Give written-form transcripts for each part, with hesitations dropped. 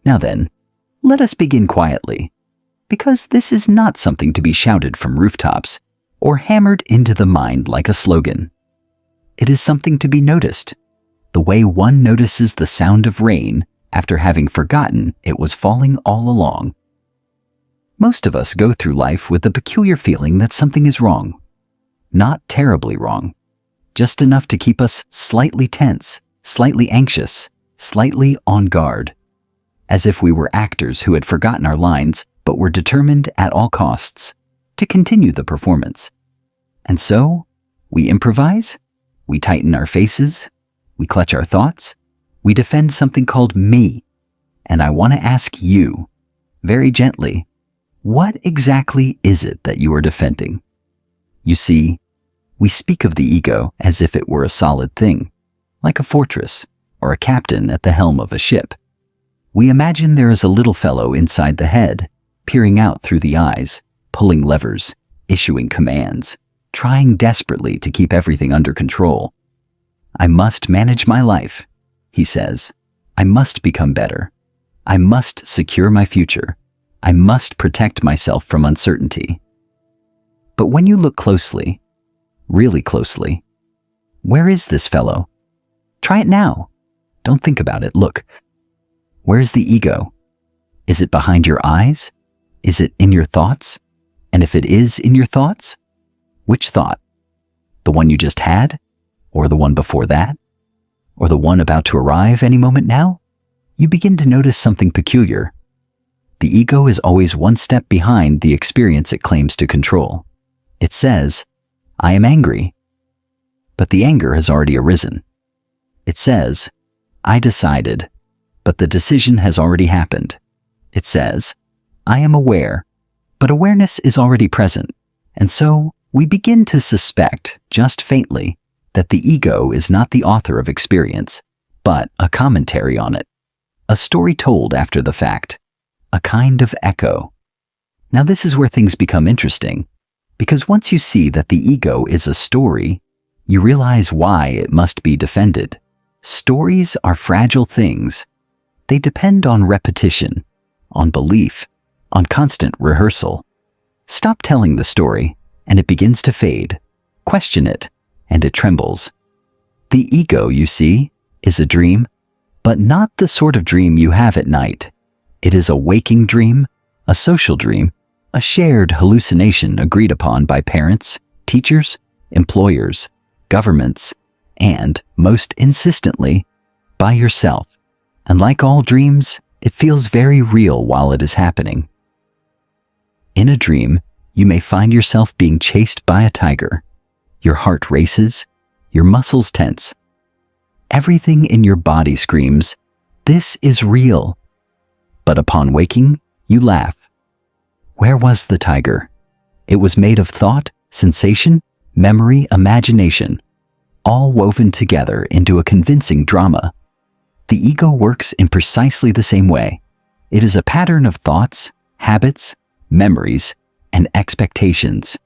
Now then, let us begin quietly, because this is not something to be shouted from rooftops or hammered into the mind like a slogan. It is something to be noticed, the way one notices the sound of rain after having forgotten it was falling all along. Most of us go through life with the peculiar feeling that something is wrong. Not terribly wrong, just enough to keep us slightly tense, slightly anxious, slightly on guard, as if we were actors who had forgotten our lines but were determined at all costs to continue the performance. And so, we improvise, we tighten our faces, we clutch our thoughts, we defend something called me. And I want to ask you, very gently, what exactly is it that you are defending? You see, we speak of the ego as if it were a solid thing, like a fortress or a captain at the helm of a ship. We imagine there is a little fellow inside the head, peering out through the eyes, pulling levers, issuing commands, trying desperately to keep everything under control. I must manage my life, he says. I must become better. I must secure my future. I must protect myself from uncertainty. But when you look closely, really closely, where is this fellow? Try it now. Don't think about it. Look. Where's the ego? Is it behind your eyes? Is it in your thoughts? And if it is in your thoughts, which thought? The one you just had? Or the one before that? Or the one about to arrive any moment now? You begin to notice something peculiar. The ego is always one step behind the experience it claims to control. It says, I am angry. But the anger has already arisen. It says, I decided, but the decision has already happened. It says, I am aware, but awareness is already present. And so, we begin to suspect, just faintly, that the ego is not the author of experience, but a commentary on it. A story told after the fact. A kind of echo. Now this is where things become interesting, because once you see that the ego is a story, you realize why it must be defended. Stories are fragile things. They depend on repetition, on belief, on constant rehearsal. Stop telling the story, and it begins to fade. Question it, and it trembles. The ego, you see, is a dream, but not the sort of dream you have at night. It is a waking dream, a social dream, a shared hallucination agreed upon by parents, teachers, employers, governments, and, most insistently, by yourself. And like all dreams, it feels very real while it is happening. In a dream, you may find yourself being chased by a tiger. Your heart races, your muscles tense. Everything in your body screams, "This is real." But upon waking, you laugh. Where was the tiger? It was made of thought, sensation, memory, imagination, all woven together into a convincing drama. The ego works in precisely the same way. It is a pattern of thoughts, habits, memories, and expectations,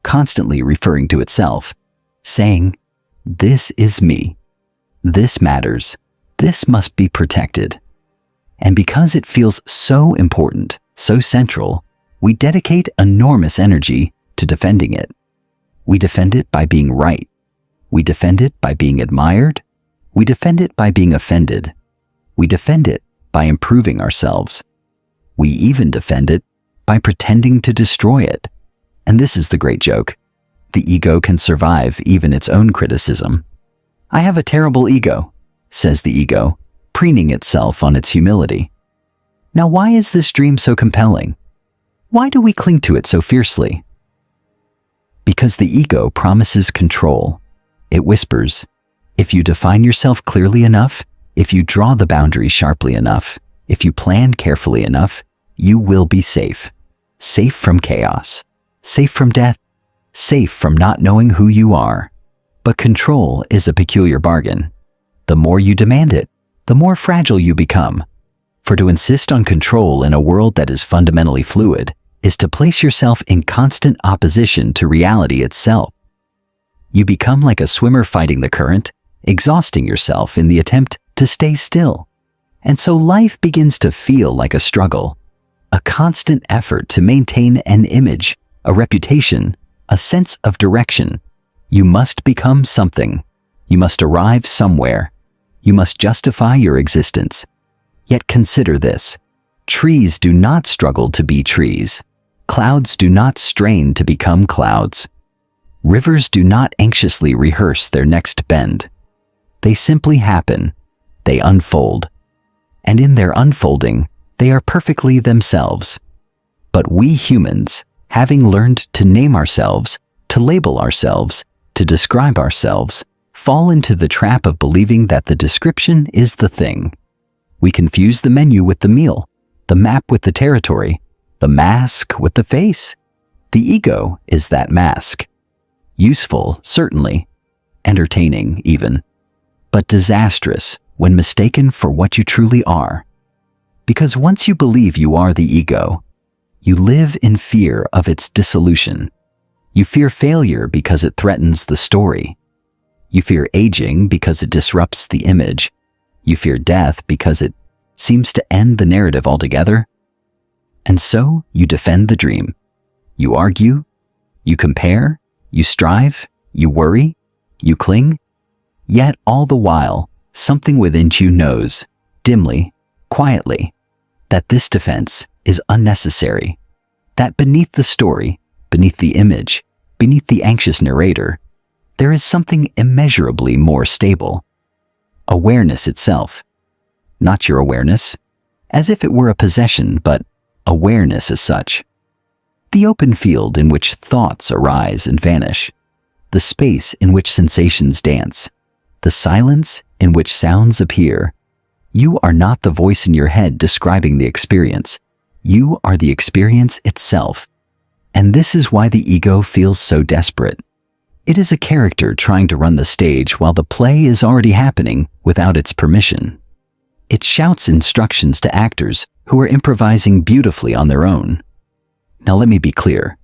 constantly referring to itself, saying, "This is me. This matters. This must be protected." And because it feels so important, so central, we dedicate enormous energy to defending it. We defend it by being right. We defend it by being admired. We defend it by being offended. We defend it by improving ourselves. We even defend it by pretending to destroy it. And this is the great joke. The ego can survive even its own criticism. "I have a terrible ego," says the ego, preening itself on its humility. Now why is this dream so compelling? Why do we cling to it so fiercely? Because the ego promises control. It whispers, if you define yourself clearly enough, if you draw the boundaries sharply enough, if you plan carefully enough, you will be safe. Safe from chaos, safe from death, safe from not knowing who you are. But control is a peculiar bargain. The more you demand it, the more fragile you become. For to insist on control in a world that is fundamentally fluid is to place yourself in constant opposition to reality itself. You become like a swimmer fighting the current, exhausting yourself in the attempt to stay still. And so life begins to feel like a struggle, a constant effort to maintain an image, a reputation, a sense of direction. You must become something. You must arrive somewhere. You must justify your existence. Yet consider this. Trees do not struggle to be trees. Clouds do not strain to become clouds. Rivers do not anxiously rehearse their next bend. They simply happen. They unfold. And in their unfolding, they are perfectly themselves. But we humans, having learned to name ourselves, to label ourselves, to describe ourselves, fall into the trap of believing that the description is the thing. We confuse the menu with the meal, the map with the territory, the mask with the face. The ego is that mask. Useful, certainly. Entertaining, even. But disastrous when mistaken for what you truly are. Because once you believe you are the ego, you live in fear of its dissolution. You fear failure because it threatens the story. You fear aging because it disrupts the image. You fear death because it seems to end the narrative altogether. And so you defend the dream. You argue, you compare, you strive, you worry, you cling. Yet all the while, something within you knows, dimly, quietly, that this defense is unnecessary, that beneath the story, beneath the image, beneath the anxious narrator, there is something immeasurably more stable. Awareness itself. Not your awareness, as if it were a possession, but awareness as such. The open field in which thoughts arise and vanish, the space in which sensations dance, the silence in which sounds appear. You are not the voice in your head describing the experience. You are the experience itself. And this is why the ego feels so desperate. It is a character trying to run the stage while the play is already happening without its permission. It shouts instructions to actors who are improvising beautifully on their own. Now let me be clear.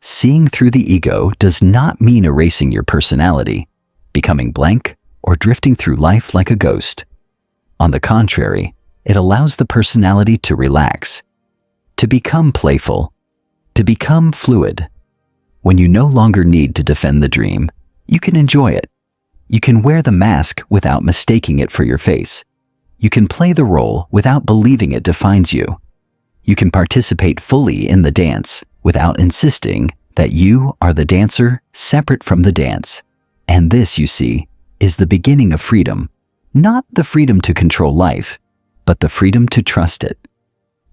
Seeing through the ego does not mean erasing your personality, becoming blank, or drifting through life like a ghost. On the contrary, it allows the personality to relax, to become playful, to become fluid. When you no longer need to defend the dream, you can enjoy it. You can wear the mask without mistaking it for your face. You can play the role without believing it defines you. You can participate fully in the dance without insisting that you are the dancer separate from the dance. And this, you see, is the beginning of freedom. Not the freedom to control life, but the freedom to trust it.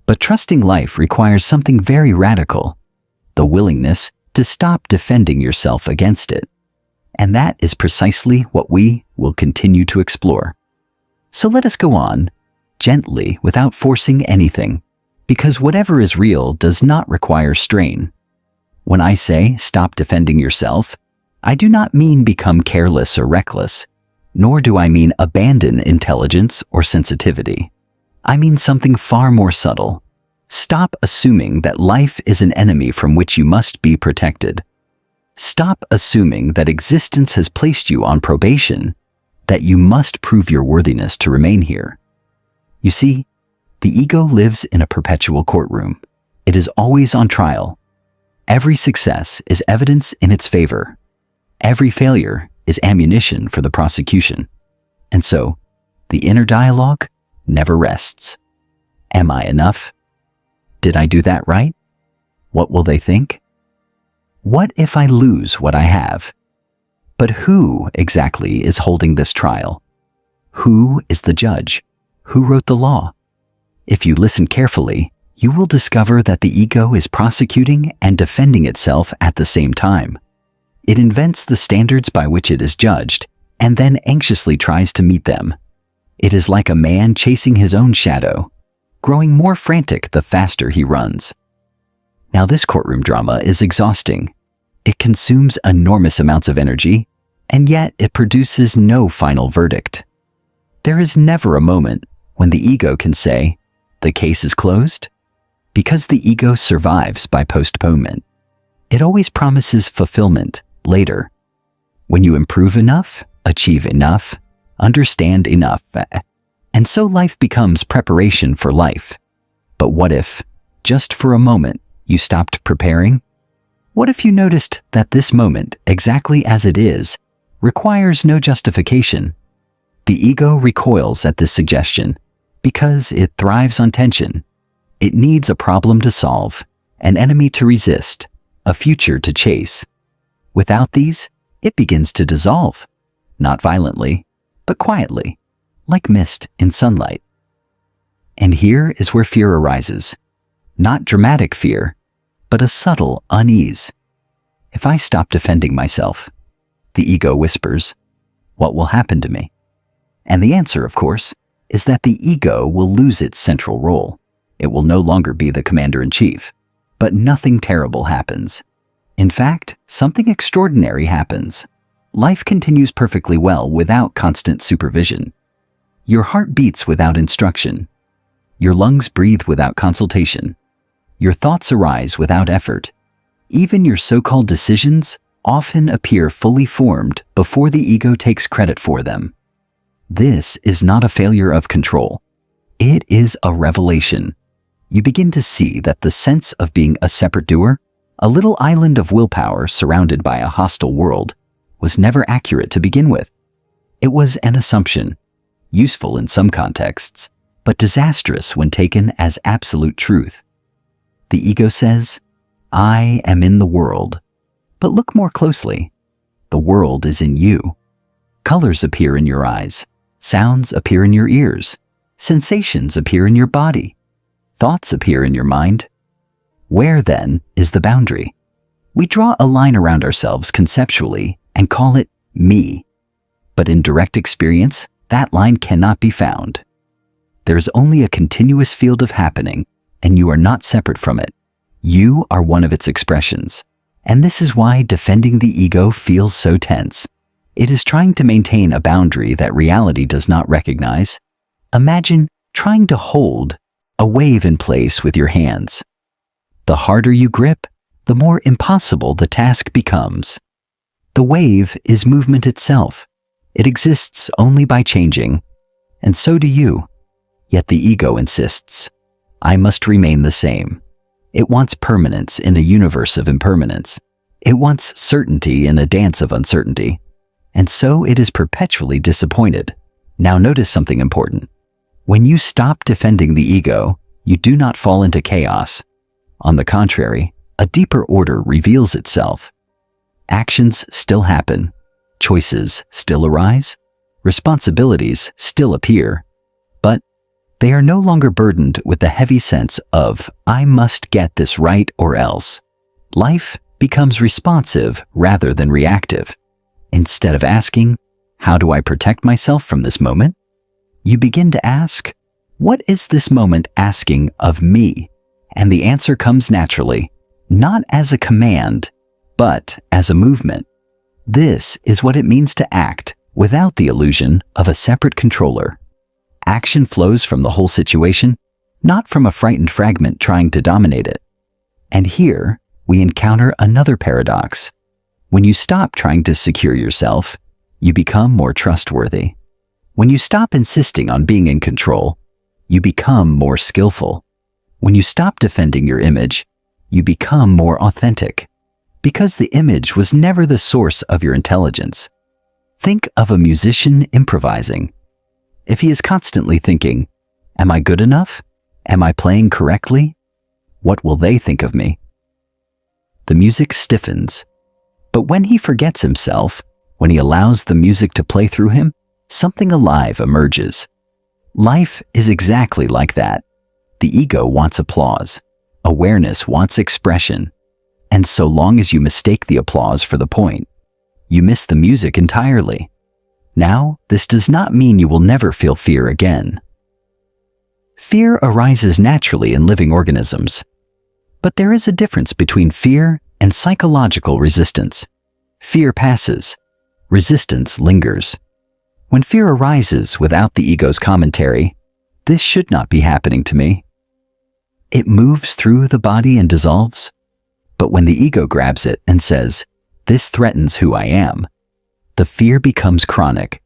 But trusting life requires something very radical, the willingness to stop defending yourself against it. And that is precisely what we will continue to explore. So let us go on, gently, without forcing anything, because whatever is real does not require strain. When I say stop defending yourself, I do not mean become careless or reckless, nor do I mean abandon intelligence or sensitivity. I mean something far more subtle. Stop assuming that life is an enemy from which you must be protected. Stop assuming that existence has placed you on probation, that you must prove your worthiness to remain here. You see, the ego lives in a perpetual courtroom. It is always on trial. Every success is evidence in its favor. Every failure is ammunition for the prosecution. And so, the inner dialogue never rests. Am I enough? Did I do that right? What will they think? What if I lose what I have? But who exactly is holding this trial? Who is the judge? Who wrote the law? If you listen carefully, you will discover that the ego is prosecuting and defending itself at the same time. It invents the standards by which it is judged, and then anxiously tries to meet them. It is like a man chasing his own shadow, growing more frantic the faster he runs. Now this courtroom drama is exhausting. It consumes enormous amounts of energy, and yet it produces no final verdict. There is never a moment when the ego can say, "The case is closed," because the ego survives by postponement. It always promises fulfillment later. When you improve enough, achieve enough, understand enough, And so life becomes preparation for life. But what if, just for a moment, you stopped preparing? What if you noticed that this moment, exactly as it is, requires no justification? The ego recoils at this suggestion because it thrives on tension. It needs a problem to solve, an enemy to resist, a future to chase. Without these, it begins to dissolve, not violently, but quietly, like mist in sunlight. And here is where fear arises. Not dramatic fear, but a subtle unease. If I stop defending myself, the ego whispers, what will happen to me? And the answer, of course, is that the ego will lose its central role. It will no longer be the commander-in-chief. But nothing terrible happens. In fact, something extraordinary happens. Life continues perfectly well without constant supervision. Your heart beats without instruction. Your lungs breathe without consultation. Your thoughts arise without effort. Even your so-called decisions often appear fully formed before the ego takes credit for them. This is not a failure of control. It is a revelation. You begin to see that the sense of being a separate doer, a little island of willpower surrounded by a hostile world, was never accurate to begin with. It was an assumption, useful in some contexts, but disastrous when taken as absolute truth. The ego says, I am in the world. But look more closely. The world is in you. Colors appear in your eyes. Sounds appear in your ears. Sensations appear in your body. Thoughts appear in your mind. Where, then, is the boundary? We draw a line around ourselves conceptually and call it me. But in direct experience, that line cannot be found. There is only a continuous field of happening, and you are not separate from it. You are one of its expressions. And this is why defending the ego feels so tense. It is trying to maintain a boundary that reality does not recognize. Imagine trying to hold a wave in place with your hands. The harder you grip, the more impossible the task becomes. The wave is movement itself. It exists only by changing, and so do you. Yet the ego insists, I must remain the same. It wants permanence in a universe of impermanence. It wants certainty in a dance of uncertainty. And so it is perpetually disappointed. Now notice something important. When you stop defending the ego, you do not fall into chaos. On the contrary, a deeper order reveals itself. Actions still happen. Choices still arise. Responsibilities still appear. But they are no longer burdened with the heavy sense of, I must get this right or else. Life becomes responsive rather than reactive. Instead of asking, how do I protect myself from this moment? You begin to ask, what is this moment asking of me? And the answer comes naturally, not as a command, but as a movement. This is what it means to act without the illusion of a separate controller. Action flows from the whole situation, not from a frightened fragment trying to dominate it. And here, we encounter another paradox. When you stop trying to secure yourself, you become more trustworthy. When you stop insisting on being in control, you become more skillful. When you stop defending your image, you become more authentic. Because the image was never the source of your intelligence. Think of a musician improvising. If he is constantly thinking, am I good enough? Am I playing correctly? What will they think of me? The music stiffens. But when he forgets himself, when he allows the music to play through him, something alive emerges. Life is exactly like that. The ego wants applause. Awareness wants expression. And so long as you mistake the applause for the point, you miss the music entirely. Now, this does not mean you will never feel fear again. Fear arises naturally in living organisms. But there is a difference between fear and psychological resistance. Fear passes. Resistance lingers. When fear arises without the ego's commentary, this should not be happening to me. It moves through the body and dissolves. But when the ego grabs it and says, this threatens who I am, the fear becomes chronic.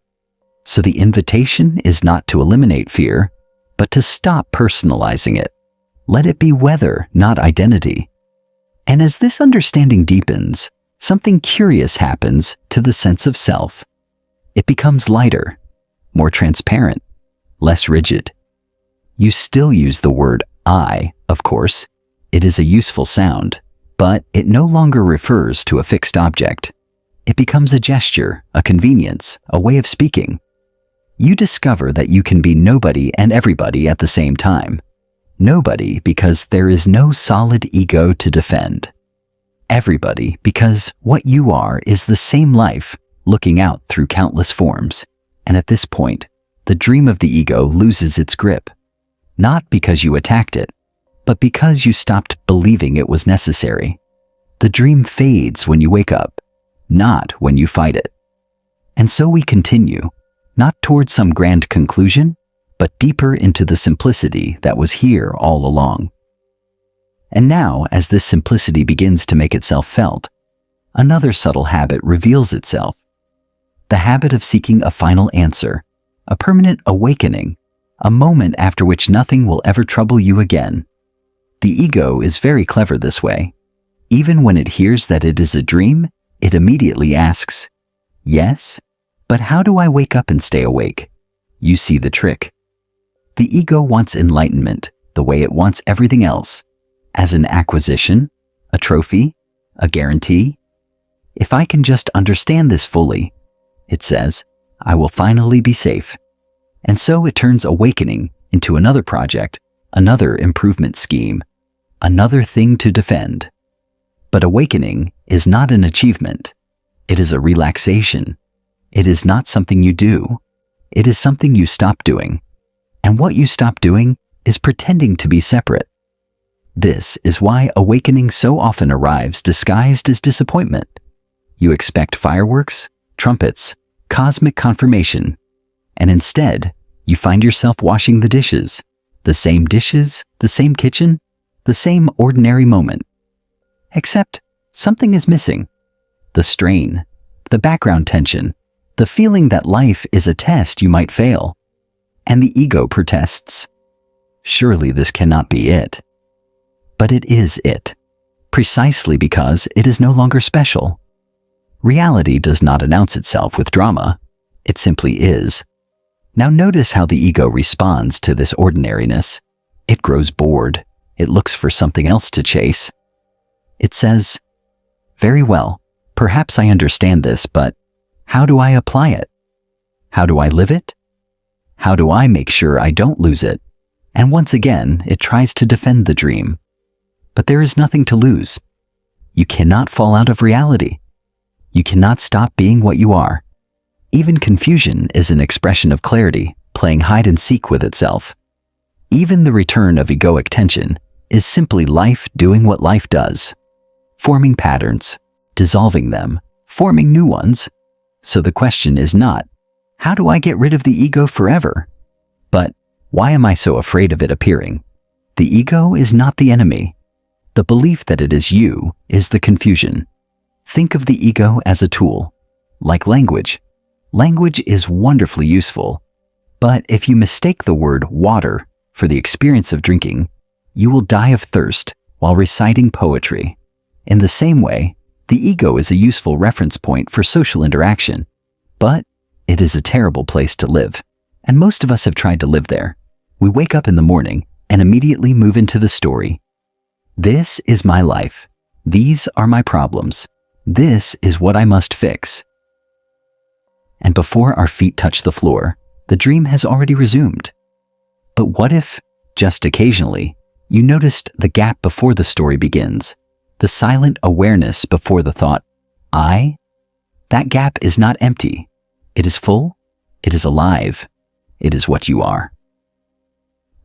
So the invitation is not to eliminate fear, but to stop personalizing it. Let it be weather, not identity. And as this understanding deepens, something curious happens to the sense of self. It becomes lighter, more transparent, less rigid. You still use the word I, of course. It is a useful sound, but it no longer refers to a fixed object. It becomes a gesture, a convenience, a way of speaking. You discover that you can be nobody and everybody at the same time. Nobody because there is no solid ego to defend. Everybody because what you are is the same life looking out through countless forms. And at this point, the dream of the ego loses its grip. Not because you attacked it, but because you stopped believing it was necessary. The dream fades when you wake up, not when you fight it. And so we continue, not towards some grand conclusion, but deeper into the simplicity that was here all along. And now, as this simplicity begins to make itself felt, another subtle habit reveals itself. The habit of seeking a final answer, a permanent awakening, a moment after which nothing will ever trouble you again. The ego is very clever this way. Even when it hears that it is a dream, it immediately asks, "Yes, but how do I wake up and stay awake?" You see the trick. The ego wants enlightenment the way it wants everything else, as an acquisition, a trophy, a guarantee. If I can just understand this fully, it says, I will finally be safe. And so it turns awakening into another project, another improvement scheme, another thing to defend. But awakening is not an achievement. It is a relaxation. It is not something you do. It is something you stop doing. And what you stop doing is pretending to be separate. This is why awakening so often arrives disguised as disappointment. You expect fireworks, trumpets, cosmic confirmation, and instead, you find yourself washing the dishes, the same kitchen, the same ordinary moment. Except something is missing. The strain, the background tension, the feeling that life is a test you might fail. And the ego protests. Surely this cannot be it. But it is it, precisely because it is no longer special. Reality does not announce itself with drama. It simply is. Now notice how the ego responds to this ordinariness. It grows bored. It looks for something else to chase. It says, "Very well, perhaps I understand this, but how do I apply it? How do I live it? How do I make sure I don't lose it?" And once again, it tries to defend the dream. But there is nothing to lose. You cannot fall out of reality. You cannot stop being what you are. Even confusion is an expression of clarity, playing hide and seek with itself. Even the return of egoic tension is simply life doing what life does, forming patterns, dissolving them, forming new ones. So the question is not, how do I get rid of the ego forever? But why am I so afraid of it appearing? The ego is not the enemy. The belief that it is you is the confusion. Think of the ego as a tool, like language. Language is wonderfully useful, but if you mistake the word water for the experience of drinking, you will die of thirst while reciting poetry. In the same way, the ego is a useful reference point for social interaction, but it is a terrible place to live, and most of us have tried to live there. We wake up in the morning and immediately move into the story. This is my life. These are my problems. This is what I must fix. And before our feet touch the floor, the dream has already resumed. But what if, just occasionally, you noticed the gap before the story begins, the silent awareness before the thought, I? That gap is not empty. It is full. It is alive. It is what you are.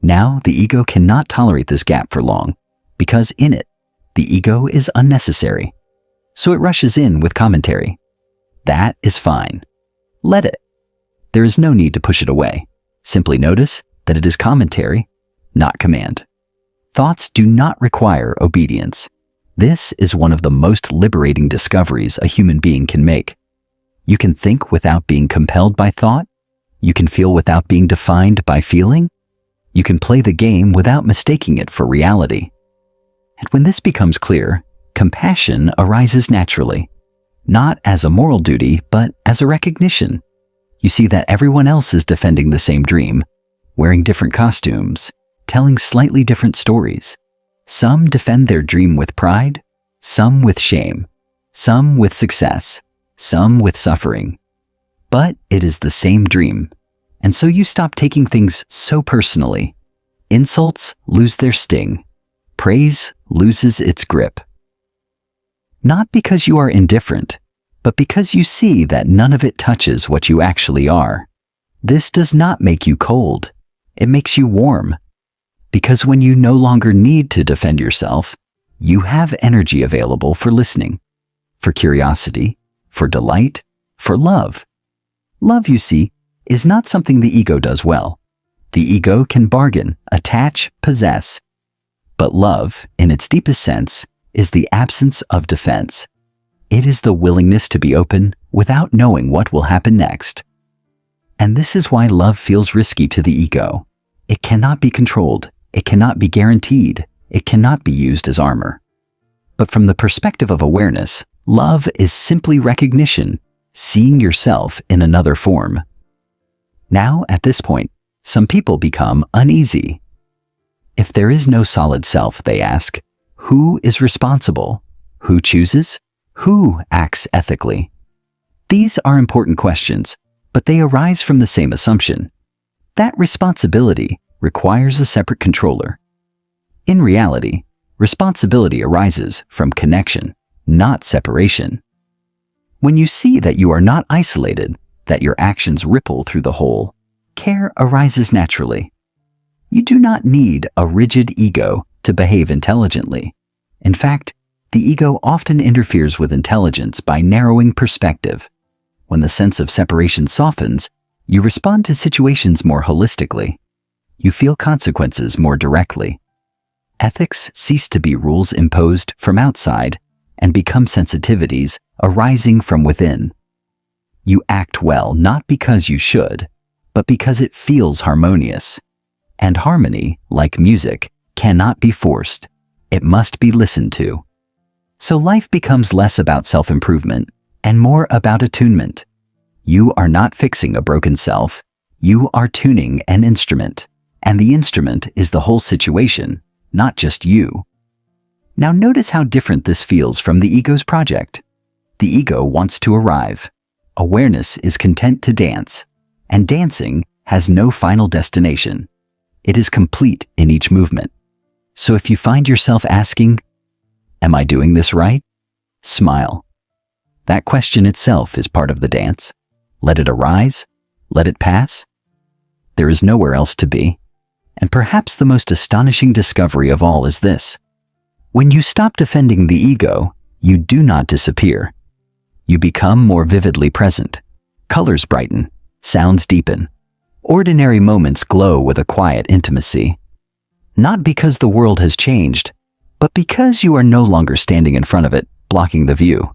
Now the ego cannot tolerate this gap for long, because in it, the ego is unnecessary. So it rushes in with commentary. That is fine. Let it. There is no need to push it away. Simply notice that it is commentary, not command. Thoughts do not require obedience. This is one of the most liberating discoveries a human being can make. You can think without being compelled by thought. You can feel without being defined by feeling. You can play the game without mistaking it for reality. And when this becomes clear, compassion arises naturally, not as a moral duty, but as a recognition. You see that everyone else is defending the same dream, wearing different costumes, telling slightly different stories. Some defend their dream with pride, some with shame, some with success, some with suffering. But it is the same dream, and so you stop taking things so personally. Insults lose their sting. Praise loses its grip. Not because you are indifferent, but because you see that none of it touches what you actually are. This does not make you cold. It makes you warm. Because when you no longer need to defend yourself, you have energy available for listening, for curiosity, for delight, for love. Love, you see, is not something the ego does well. The ego can bargain, attach, possess. But love, in its deepest sense, is the absence of defense. It is the willingness to be open without knowing what will happen next. And this is why love feels risky to the ego. It cannot be controlled. It cannot be guaranteed. It cannot be used as armor. But from the perspective of awareness, love is simply recognition, seeing yourself in another form. Now, at this point, some people become uneasy. If there is no solid self, they ask, who is responsible? Who chooses? Who acts ethically? These are important questions, but they arise from the same assumption. That responsibility requires a separate controller. In reality, responsibility arises from connection, not separation. When you see that you are not isolated, that your actions ripple through the whole, care arises naturally. You do not need a rigid ego to behave intelligently. In fact, the ego often interferes with intelligence by narrowing perspective. When the sense of separation softens, you respond to situations more holistically. You feel consequences more directly. Ethics cease to be rules imposed from outside and become sensitivities arising from within. You act well not because you should, but because it feels harmonious. And harmony, like music, cannot be forced. It must be listened to. So life becomes less about self-improvement and more about attunement. You are not fixing a broken self. You are tuning an instrument, and the instrument is the whole situation, not just you. Now notice how different this feels from the ego's project. The ego wants to arrive. Awareness is content to dance, and dancing has no final destination. It is complete in each movement. So if you find yourself asking, "Am I doing this right?" Smile. That question itself is part of the dance. Let it arise. Let it pass. There is nowhere else to be. And perhaps the most astonishing discovery of all is this. When you stop defending the ego, you do not disappear. You become more vividly present. Colors brighten. Sounds deepen. Ordinary moments glow with a quiet intimacy. Not because the world has changed, but because you are no longer standing in front of it, blocking the view.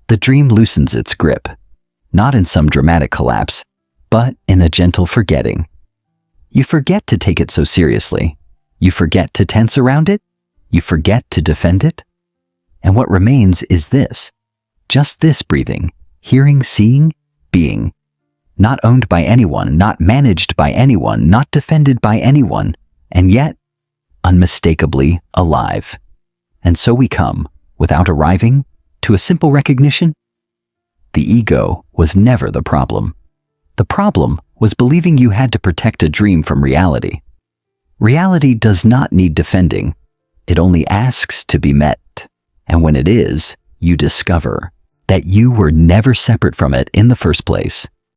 The dream loosens its grip, not in some dramatic collapse, but in a gentle forgetting. You forget to take it so seriously. You forget to tense around it. You forget to defend it. And what remains is this. Just this breathing, hearing, seeing, being. Not owned by anyone, not managed by anyone, not defended by anyone, and yet unmistakably alive. And so we come, without arriving, to a simple recognition. The ego was never the problem. The problem was believing you had to protect a dream from reality. Reality does not need defending. It only asks to be met. And when it is, you discover that you were never separate from it in the first place.